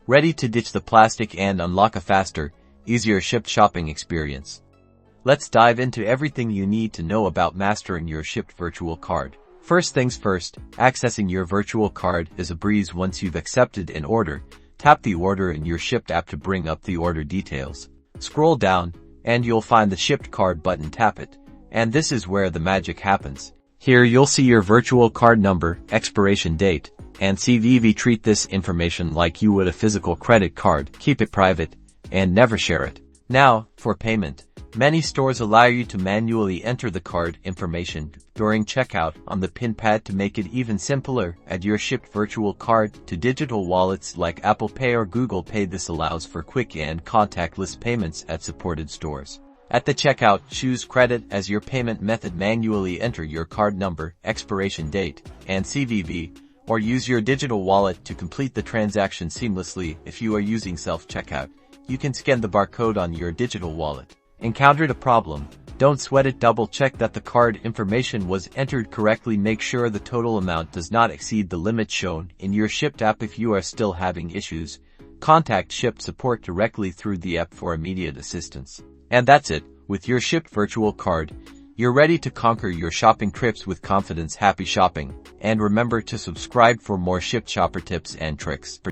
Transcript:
Ready to ditch the plastic and unlock a faster, easier Shipt shopping experience? Let's dive into everything you need to know about mastering your Shipt virtual card. First things first, accessing your virtual card is a breeze once you've accepted an order. Tap the order in your Shipt app to bring up the order details. Scroll down, and you'll find the Shipt card button. Tap it, and this is where the magic happens. Here you'll see your virtual card number, expiration date, and CVV. Treat this information like you would a physical credit card. Keep it private, and never share it. Now, for payment. Many stores allow you to manually enter the card information during checkout on the PIN pad. To make it even simpler, add your Shipt virtual card to digital wallets like Apple Pay or Google Pay. This allows for quick and contactless payments at supported stores. At the checkout, choose credit as your payment method. Manually enter your card number, expiration date, and CVV, or use your digital wallet to complete the transaction seamlessly. If you are using self-checkout, you can scan the barcode on your digital wallet. Encountered a problem? Don't sweat it. Double-check that the card information was entered correctly. Make sure the total amount does not exceed the limit shown in your Shipt app. If you are still having issues, contact Shipt support directly through the app for immediate assistance. And that's it. With your Shipt virtual card, you're ready to conquer your shopping trips with confidence. Happy shopping, and remember to subscribe for more Shipt shopper tips and tricks.